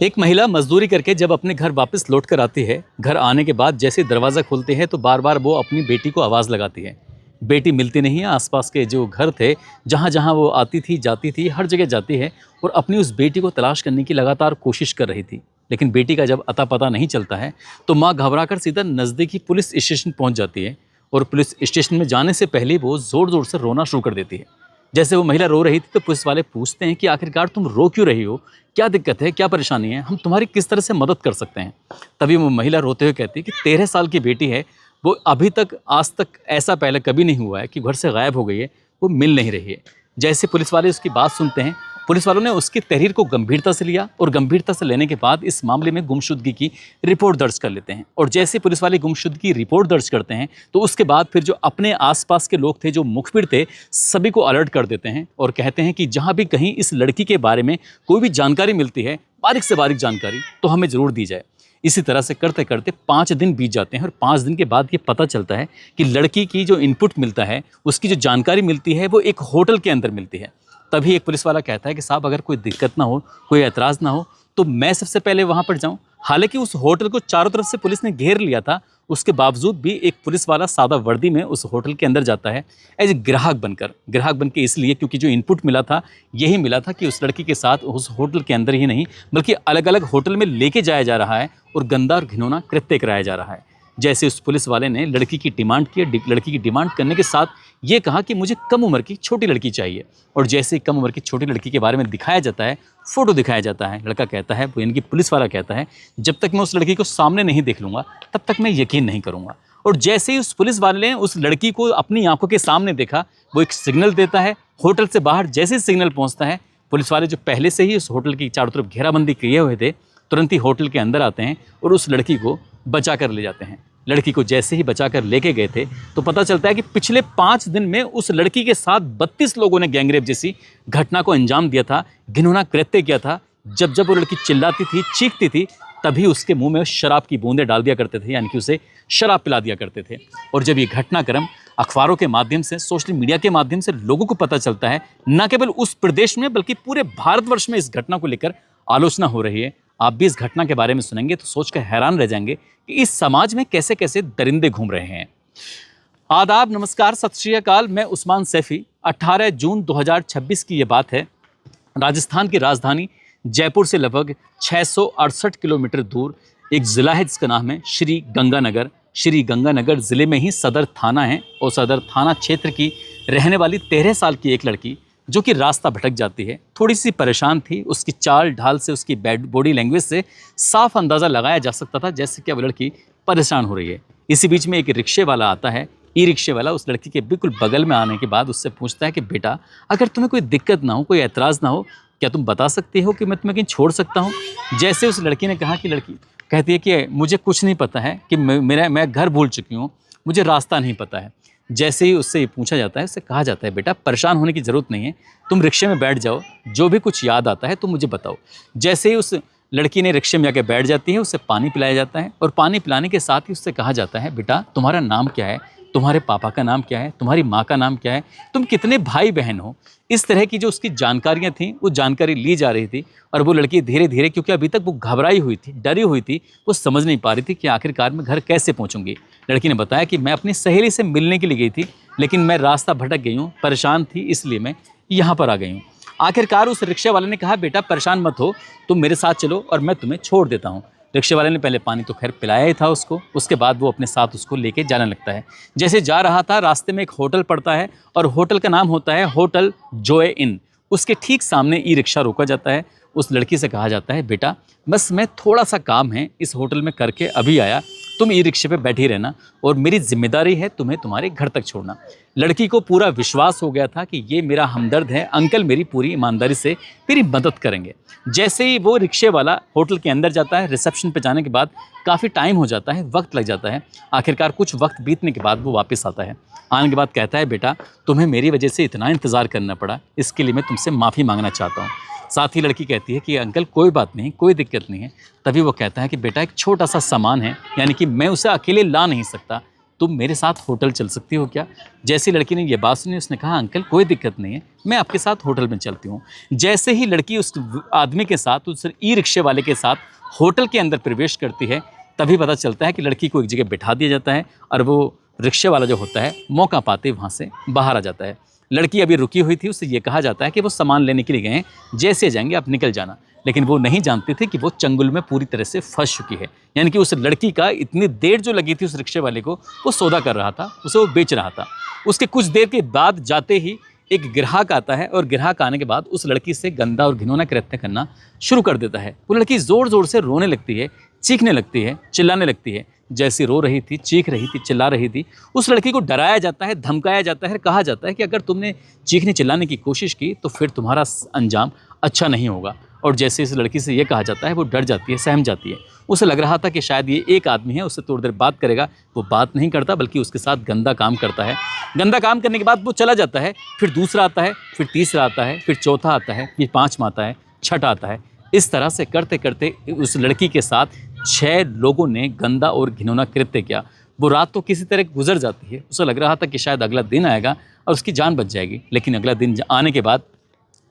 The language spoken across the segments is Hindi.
एक महिला मजदूरी करके जब अपने घर वापस लौट कर आती है, घर आने के बाद जैसे दरवाज़ा खोलती है तो बार बार वो अपनी बेटी को आवाज़ लगाती है। बेटी मिलती नहीं है। आसपास के जो घर थे, जहाँ जहाँ वो आती थी जाती थी, हर जगह जाती है और अपनी उस बेटी को तलाश करने की लगातार कोशिश कर रही थी। लेकिन बेटी का जब अता पता नहीं चलता है तो माँ घबराकर सीधा नज़दीकी पुलिस स्टेशन पहुँच जाती है और पुलिस स्टेशन में जाने से पहले वो ज़ोर ज़ोर से रोना शुरू कर देती है। जैसे वो महिला रो रही थी तो पुलिस वाले पूछते हैं कि आखिरकार तुम रो क्यों रही हो, क्या दिक्कत है, क्या परेशानी है, हम तुम्हारी किस तरह से मदद कर सकते हैं। तभी वो महिला रोते हुए कहती है कि 13 साल की बेटी है, वो अभी तक आज तक ऐसा पहले कभी नहीं हुआ है कि घर से गायब हो गई है, वो मिल नहीं रही है। जैसे पुलिस वाले उसकी बात सुनते हैं, पुलिस वालों ने उसकी तहरीर को गंभीरता से लिया और गंभीरता से लेने के बाद इस मामले में गुमशुदगी की रिपोर्ट दर्ज कर लेते हैं। और जैसे पुलिस वाले गुमशुदगी की रिपोर्ट दर्ज करते हैं तो उसके बाद फिर जो अपने आसपास के लोग थे, जो मुखबिर थे, सभी को अलर्ट कर देते हैं और कहते हैं कि जहाँ भी कहीं इस लड़की के बारे में कोई भी जानकारी मिलती है, बारीक से बारीक जानकारी, तो हमें ज़रूर दी जाए। इसी तरह से करते करते 5 दिन बीत जाते हैं और 5 दिन के बाद ये पता चलता है कि लड़की की जो इनपुट मिलता है, उसकी जो जानकारी मिलती है, वो एक होटल के अंदर मिलती है। तभी एक पुलिस वाला कहता है कि साहब, अगर कोई दिक्कत ना हो, कोई ऐतराज़ ना हो तो मैं सबसे पहले वहाँ पर जाऊँ। हालांकि उस होटल को चारों तरफ से पुलिस ने घेर लिया था, उसके बावजूद भी एक पुलिस वाला सादा वर्दी में उस होटल के अंदर जाता है एज ग्राहक बन के इसलिए क्योंकि जो इनपुट मिला था, यही मिला था कि उस लड़की के साथ उस होटल के अंदर ही नहीं बल्कि अलग अलग होटल में लेके जाया जा रहा है और गंदा और घिनौना कृत्य कराया जा रहा है। जैसे उस पुलिस वाले ने लड़की की डिमांड की, लड़की की डिमांड करने के साथ ये कहा कि मुझे कम उम्र की छोटी लड़की चाहिए। और जैसे कम उम्र की छोटी लड़की के बारे में दिखाया जाता है, फ़ोटो दिखाया जाता है, लड़का कहता है, यानी कि पुलिस वाला कहता है, जब तक मैं उस लड़की को सामने नहीं देख लूँगा तब तक मैं यकीन नहीं करूँगा। और जैसे ही उस पुलिस वाले ने उस लड़की को अपनी आंखों के सामने देखा, वो एक सिग्नल देता है। होटल से बाहर जैसे ही सिग्नल पहुँचता है, पुलिस वाले जो पहले से ही उस होटल की चारों तरफ घेराबंदी किए हुए थे, तुरंत ही होटल के अंदर आते हैं और उस लड़की को बचा कर ले जाते हैं। लड़की को जैसे ही बचाकर लेके गए थे तो पता चलता है कि पिछले 5 दिन में उस लड़की के साथ 32 लोगों ने गैंगरेप जैसी घटना को अंजाम दिया था, घिनौना कृत्य किया था। जब जब वो लड़की चिल्लाती थी, चीखती थी, तभी उसके मुंह में शराब की बूंदें डाल दिया करते थे, यानी कि उसे शराब पिला दिया करते थे। और जब ये घटनाक्रम अखबारों के माध्यम से, सोशल मीडिया के माध्यम से लोगों को पता चलता है, न केवल उस प्रदेश में बल्कि पूरे भारतवर्ष में इस घटना को लेकर आलोचना हो रही है। आप भी इस घटना के बारे में सुनेंगे तो सोचकर हैरान रह जाएंगे कि इस समाज में कैसे कैसे दरिंदे घूम रहे हैं। आदाब, नमस्कार, सत श्री अकाल। मैं उस्मान सैफी। 18 जून 2026 की ये बात है। राजस्थान की राजधानी जयपुर से लगभग 668 किलोमीटर दूर एक ज़िला है जिसका नाम है श्री गंगानगर। श्री गंगानगर ज़िले में ही सदर थाना है और सदर थाना क्षेत्र की रहने वाली 13 साल की एक लड़की जो कि रास्ता भटक जाती है, थोड़ी सी परेशान थी। उसकी चाल ढाल से, उसकी बॉडी लैंग्वेज से साफ अंदाज़ा लगाया जा सकता था जैसे कि वो लड़की परेशान हो रही है। इसी बीच में एक रिक्शे वाला आता है। ई रिक्शे वाला उस लड़की के बिल्कुल बगल में आने के बाद उससे पूछता है कि बेटा, अगर तुम्हें कोई दिक्कत ना हो, कोई ऐतराज़ ना हो, क्या तुम बता सकती हो कि मैं तुम्हें कहीं छोड़ सकता हूँ। जैसे उस लड़की ने कहा कि लड़की कहती है कि मुझे कुछ नहीं पता है, कि मैं घर भूल चुकी हूँ, मुझे रास्ता नहीं पता है। जैसे ही उससे पूछा जाता है, उससे कहा जाता है, बेटा परेशान होने की ज़रूरत नहीं है, तुम रिक्शे में बैठ जाओ, जो भी कुछ याद आता है तुम मुझे बताओ। जैसे ही उस लड़की ने रिक्शे में जाकर बैठ जाती है, उससे पानी पिलाया जाता है और पानी पिलाने के साथ ही उससे कहा जाता है, बेटा तुम्हारा नाम क्या है, तुम्हारे पापा का नाम क्या है, तुम्हारी माँ का नाम क्या है, तुम कितने भाई बहन हो। इस तरह की जो उसकी जानकारियाँ थीं, वो जानकारी ली जा रही थी। और वो लड़की धीरे धीरे, क्योंकि अभी तक वो घबराई हुई थी, डरी हुई थी, वो समझ नहीं पा रही थी कि आखिरकार मैं घर कैसे पहुँचूंगी। लड़की ने बताया कि मैं अपनी सहेली से मिलने के लिए गई थी, लेकिन मैं रास्ता भटक गई हूँ, परेशान थी, इसलिए मैं यहाँ पर आ गई हूँ। आखिरकार उस रिक्शे वाले ने कहा, बेटा परेशान मत हो, तुम मेरे साथ चलो और मैं तुम्हें छोड़ देता हूँ। रिक्शे वाले ने पहले पानी तो खैर पिलाया ही था उसको, उसके बाद वो अपने साथ उसको लेके जाने लगता है। जैसे जा रहा था, रास्ते में एक होटल पड़ता है और होटल का नाम होता है होटल जॉय इन। उसके ठीक सामने ई रिक्शा रोका जाता है। उस लड़की से कहा जाता है, बेटा बस मैं थोड़ा सा काम है इस होटल में करके अभी आया, तुम ई रिक्शे पे बैठी रहना और मेरी जिम्मेदारी है तुम्हें तुम्हारे घर तक छोड़ना। लड़की को पूरा विश्वास हो गया था कि ये मेरा हमदर्द है, अंकल मेरी पूरी ईमानदारी से मेरी मदद करेंगे। जैसे ही वो रिक्शे वाला होटल के अंदर जाता है, रिसेप्शन पे जाने के बाद काफ़ी टाइम हो जाता है, वक्त लग जाता है। आखिरकार कुछ वक्त बीतने के बाद वो वापस आता है। आने के बाद कहता है, बेटा तुम्हें मेरी वजह से इतना इंतज़ार करना पड़ा, इसके लिए मैं तुमसे माफ़ी मांगना चाहता हूँ। साथ ही लड़की कहती है कि अंकल कोई बात नहीं, कोई दिक्कत नहीं है। तभी वो कहता है कि बेटा एक छोटा सा सामान है, यानी कि मैं उसे अकेले ला नहीं सकता, तुम मेरे साथ होटल चल सकती हो क्या? जैसी लड़की ने ये बात सुनी उसने कहा अंकल कोई दिक्कत नहीं है, मैं आपके साथ होटल में चलती हूँ। जैसे ही लड़की उस आदमी के साथ, उस ई रिक्शे वाले के साथ होटल के अंदर प्रवेश करती है, तभी पता चलता है कि लड़की को एक जगह बिठा दिया जाता है और वो रिक्शे वाला जो होता है मौका पाते वहाँ से बाहर आ जाता है। लड़की अभी रुकी हुई थी, उससे ये कहा जाता है कि वो सामान लेने के लिए गए हैं, जैसे जाएंगे आप निकल जाना। लेकिन वो नहीं जानती थी कि वो चंगुल में पूरी तरह से फंस चुकी है। यानी कि उस लड़की का इतनी देर जो लगी थी उस रिक्शे वाले को, वो सौदा कर रहा था, उसे वो बेच रहा था। उसके कुछ देर के बाद जाते ही एक ग्राहक आता है और ग्राहक आने के बाद उस लड़की से गंदा और घिनौना कृत्य करना शुरू कर देता है। वो लड़की ज़ोर ज़ोर से रोने लगती है, चीखने लगती है, चिल्लाने लगती है। जैसी रो रही थी, चीख रही थी, चिल्ला रही थी, उस लड़की को डराया जाता है, धमकाया जाता है, कहा जाता है कि अगर तुमने चीखने चिल्लाने की कोशिश की तो फिर तुम्हारा अंजाम अच्छा नहीं होगा। और जैसे इस लड़की से ये कहा जाता है वो डर जाती है, सहम जाती है। उसे लग रहा था कि शायद ये एक आदमी है, उससे थोड़ी देर बात करेगा। वो बात नहीं करता बल्कि उसके साथ गंदा काम करता है। गंदा काम करने के बाद वो चला जाता है, फिर दूसरा आता है, फिर तीसरा आता है, फिर चौथा आता है, फिर पाँचवा आता है, छठा आता है। इस तरह से करते करते उस लड़की के साथ 6 लोगों ने गंदा और घिनौना कृत्य किया। वो रात तो किसी तरह गुजर जाती है। उसे लग रहा था कि शायद अगला दिन आएगा और उसकी जान बच जाएगी। लेकिन अगला दिन आने के बाद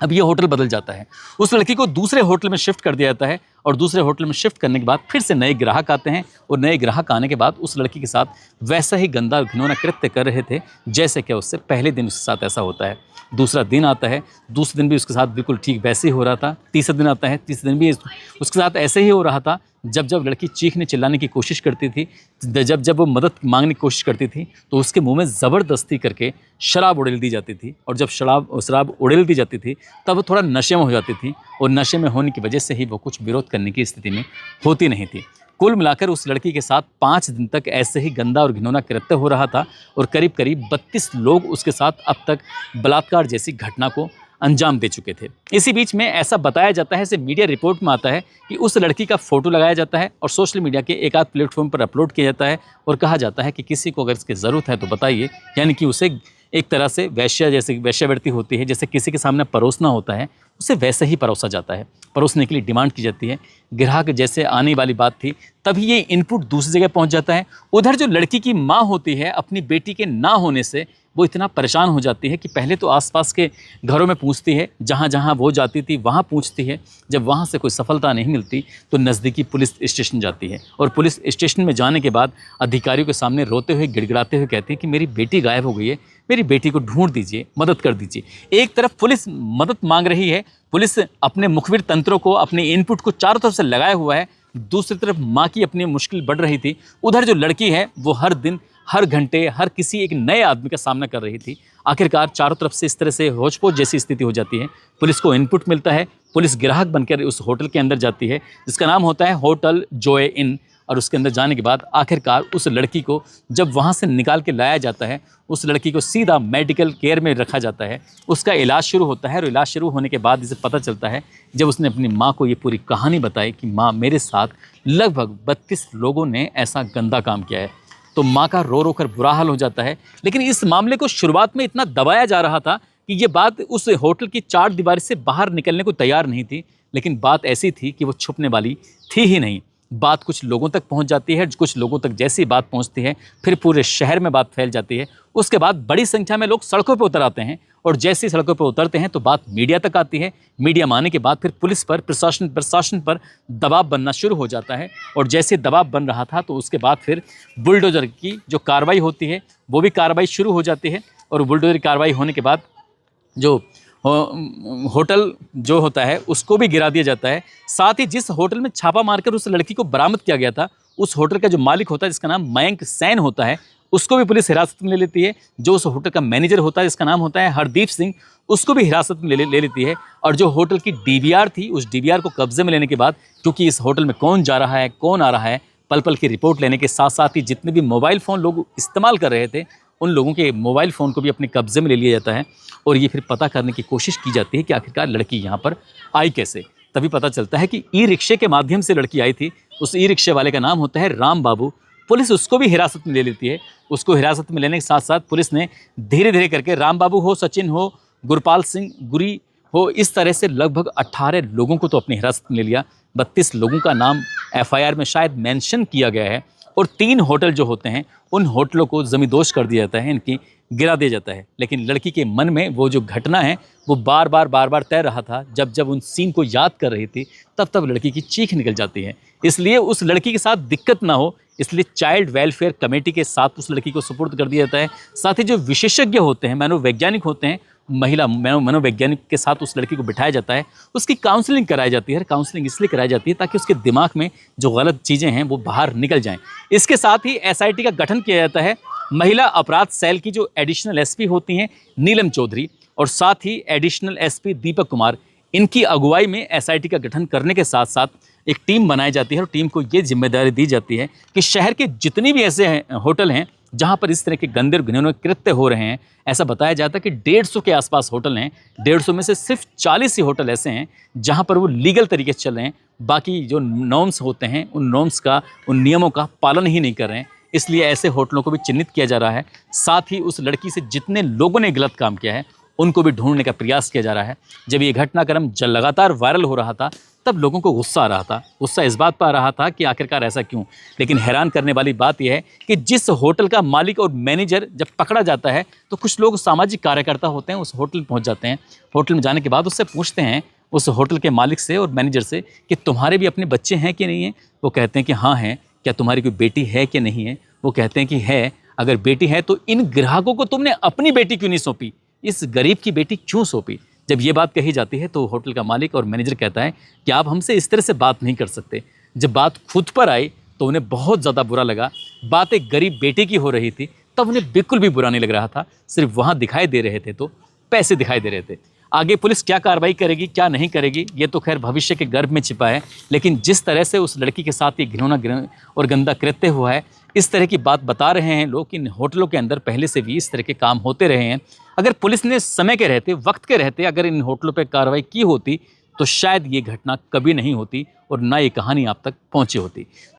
अब ये होटल बदल जाता है। उस लड़की को दूसरे होटल में शिफ्ट कर दिया जाता है और दूसरे होटल में शिफ्ट करने के बाद फिर से नए ग्राहक आते हैं और नए ग्राहक आने के बाद उस लड़की के साथ वैसा ही गंदा और घिनौना कृत्य कर रहे थे जैसे कि उससे पहले दिन उसके साथ ऐसा होता है। दूसरा दिन आता है, दूसरे दिन भी उसके साथ बिल्कुल ठीक वैसे ही हो रहा था। तीसरा दिन आता है, तीसरे दिन भी उसके साथ ऐसे ही हो रहा था। जब जब लड़की चीखने चिल्लाने की कोशिश करती थी, जब वो मदद मांगने की कोशिश करती थी तो उसके मुंह में ज़बरदस्ती करके शराब उड़ेल दी जाती थी। और जब शराब उड़ेल दी जाती थी तब वो थोड़ा नशे में हो जाती थी और नशे में होने की वजह से ही वो कुछ विरोध करने की स्थिति में होती नहीं थी। कुल मिलाकर उस लड़की के साथ 5 दिन तक ऐसे ही गंदा और घिनौना कृत्य हो रहा था और करीब करीब 32 लोग उसके साथ अब तक बलात्कार जैसी घटना को अंजाम दे चुके थे। इसी बीच में ऐसा बताया जाता है, ऐसे मीडिया रिपोर्ट में आता है कि उस लड़की का फ़ोटो लगाया जाता है और सोशल मीडिया के एक आध प्लेटफॉर्म पर अपलोड किया जाता है और कहा जाता है कि किसी को अगर इसकी ज़रूरत है तो बताइए। यानी कि उसे एक तरह से वैश्या जैसे वैश्यावृत्ति होती है, जैसे किसी के सामने परोसना होता है, उसे वैसे ही परोसा जाता है। परोसने के लिए डिमांड की जाती है। ग्राहक जैसे आने वाली बात थी तभी ये इनपुट दूसरी जगह पहुंच जाता है। उधर जो लड़की की माँ होती है, अपनी बेटी के ना होने से वो इतना परेशान हो जाती है कि पहले तो आसपास के घरों में पूछती है, जहाँ जहाँ वो जाती थी वहाँ पूछती है। जब वहाँ से कोई सफलता नहीं मिलती तो नज़दीकी पुलिस स्टेशन जाती है और पुलिस स्टेशन में जाने के बाद अधिकारियों के सामने रोते हुए गिड़गिड़ाते हुए कहती है कि मेरी बेटी गायब हो गई है, मेरी बेटी को ढूंढ दीजिए, मदद कर दीजिए। एक तरफ पुलिस मदद मांग रही है, पुलिस अपने मुखबिर तंत्रों को, अपने इनपुट को चारों तरफ से लगाया हुआ है। दूसरी तरफ माँ की अपनी मुश्किल बढ़ रही थी। उधर जो लड़की है वो हर दिन, हर घंटे, हर किसी एक नए आदमी का सामना कर रही थी। आखिरकार चारों तरफ से इस तरह से होच-पोच जैसी स्थिति हो जाती है। पुलिस को इनपुट मिलता है, पुलिस ग्राहक बनकर उस होटल के अंदर जाती है जिसका नाम होता है होटल जॉय इन। और उसके अंदर जाने के बाद आखिरकार उस लड़की को जब वहाँ से निकाल के लाया जाता है, उस लड़की को सीधा मेडिकल केयर में रखा जाता है। उसका इलाज शुरू होता है और इलाज शुरू होने के बाद इसे पता चलता है, जब उसने अपनी माँ को ये पूरी कहानी बताई कि माँ, मेरे साथ लगभग 32 लोगों ने ऐसा गंदा काम किया है, तो माँ का रो रो कर बुरा हाल हो जाता है। लेकिन इस मामले को शुरुआत में इतना दबाया जा रहा था कि ये बात उस होटल की चार दीवारी से बाहर निकलने को तैयार नहीं थी। लेकिन बात ऐसी थी कि वो छुपने वाली थी ही नहीं। बात कुछ लोगों तक पहुंच जाती है, कुछ लोगों तक जैसी बात पहुंचती है फिर पूरे शहर में बात फैल जाती है। उसके बाद बड़ी संख्या में लोग सड़कों पर उतर आते हैं और जैसे सड़कों पर उतरते हैं तो बात मीडिया तक आती है। मीडिया में आने के बाद फिर पुलिस पर, प्रशासन पर दबाव बनना शुरू हो जाता है। और जैसे दबाव बन रहा था तो उसके बाद फिर बुलडोजर की जो कार्रवाई होती है वो भी कार्रवाई शुरू हो जाती है। और बुलडोजर की कार्रवाई होने के बाद जो होटल जो होता है उसको भी गिरा दिया जाता है। साथ ही जिस होटल में छापा मारकर उस लड़की को बरामद किया गया था, उस होटल का जो मालिक होता है जिसका नाम मयंक सैन होता है, उसको भी पुलिस हिरासत में ले लेती है। जो उस होटल का मैनेजर होता है जिसका नाम होता है हरदीप सिंह, उसको भी हिरासत में ले लेती है। और जो होटल की डीवीआर थी, उस डीवीआर को कब्जे में लेने के बाद, क्योंकि इस होटल में कौन जा रहा है, कौन आ रहा है, पल पल की रिपोर्ट लेने के साथ साथ ही जितने भी मोबाइल फ़ोन लोग इस्तेमाल कर रहे थे उन लोगों के मोबाइल फ़ोन को भी अपने कब्जे में ले लिया जाता है। और ये फिर पता करने की कोशिश की जाती है कि आखिरकार लड़की यहाँ पर आई कैसे। तभी पता चलता है कि ई रिक्शे के माध्यम से लड़की आई थी। उस ई रिक्शे वाले का नाम होता है राम बाबू। पुलिस उसको भी हिरासत में ले लेती है। उसको हिरासत में लेने के साथ साथ पुलिस ने धीरे धीरे करके राम बाबू हो, सचिन हो, गुरपाल सिंह गुरी हो, इस तरह से लगभग 18 लोगों को तो अपनी हिरासत में ले लिया। 32 लोगों का नाम एफआईआर में शायद मेंशन किया गया है और 3 होटल जो होते हैं उन होटलों को ज़मींदोज़ कर दिया जाता है, इनकी गिरा दिया जाता है। लेकिन लड़की के मन में वो जो घटना है वो बार बार तैर रहा था। जब जब उन सीन को याद कर रही थी तब तब लड़की की चीख निकल जाती है। इसलिए उस लड़की के साथ दिक्कत ना हो, इसलिए चाइल्ड वेलफेयर कमेटी के साथ उस लड़की को सुपुर्द कर दिया जाता है। साथ ही जो विशेषज्ञ होते हैं, मनोवैज्ञानिक होते हैं, महिला मनोवैज्ञानिक के साथ उस लड़की को बिठाया जाता है, उसकी काउंसलिंग कराई जाती है। काउंसलिंग इसलिए कराई जाती है ताकि उसके दिमाग में जो गलत चीज़ें हैं वो बाहर निकल जाएं। इसके साथ ही एसआईटी का गठन किया जाता है। महिला अपराध सेल की जो एडिशनल एसपी होती हैं नीलम चौधरी और साथ ही एडिशनल एसपी दीपक कुमार, इनकी अगुवाई में एसआईटी का गठन करने के साथ साथ एक टीम बनाई जाती है और टीम को ये जिम्मेदारी दी जाती है कि शहर के जितने भी ऐसे होटल हैं जहां पर इस तरह के गंदे और घिनौने कृत्य हो रहे हैं, ऐसा बताया जाता है कि 150 के आसपास होटल हैं। 150 में से सिर्फ 40 ही होटल ऐसे हैं जहां पर वो लीगल तरीके से चल रहे हैं। बाकी जो नॉर्म्स होते हैं उन नॉर्म्स का, उन नियमों का पालन ही नहीं कर रहे हैं। इसलिए ऐसे होटलों को भी चिन्हित किया जा रहा है। साथ ही उस लड़की से जितने लोगों ने गलत काम किया है उनको भी ढूंढने का प्रयास किया जा रहा है। जब ये घटनाक्रम लगातार वायरल हो रहा था तब लोगों को गुस्सा आ रहा था। गुस्सा इस बात पर आ रहा था कि आखिरकार ऐसा क्यों। लेकिन हैरान करने वाली बात यह है कि जिस होटल का मालिक और मैनेजर जब पकड़ा जाता है तो कुछ लोग सामाजिक कार्यकर्ता होते हैं, उस होटल पहुंच जाते हैं। होटल में जाने के बाद उससे पूछते हैं, उस होटल के मालिक से और मैनेजर से, कि तुम्हारे भी अपने बच्चे हैं कि नहीं हैं। वो कहते हैं कि हाँ हैं। क्या तुम्हारी कोई बेटी है कि नहीं है। वो कहते हैं कि है। अगर बेटी है तो इन ग्राहकों को तुमने अपनी बेटी क्यों नहीं सौंपी, इस गरीब की बेटी क्यों सौंपी। जब ये बात कही जाती है तो होटल का मालिक और मैनेजर कहता है कि आप हमसे इस तरह से बात नहीं कर सकते। जब बात खुद पर आई तो उन्हें बहुत ज़्यादा बुरा लगा। बात एक गरीब बेटे की हो रही थी तब उन्हें बिल्कुल भी बुरा नहीं लग रहा था। सिर्फ वहाँ दिखाई दे रहे थे तो पैसे दिखाई दे रहे थे। आगे पुलिस क्या कार्रवाई करेगी क्या नहीं करेगी ये तो खैर भविष्य के गर्भ में छिपा है। लेकिन जिस तरह से उस लड़की के साथ ये घिनौना और गंदा कृत्य हुआ है, इस तरह की बात बता रहे हैं लोग कि इन होटलों के अंदर पहले से भी इस तरह के काम होते रहे हैं। अगर पुलिस ने समय के रहते, वक्त के रहते अगर इन होटलों पर कार्रवाई की होती तो शायद ये घटना कभी नहीं होती और ना ये कहानी आप तक पहुंची होती।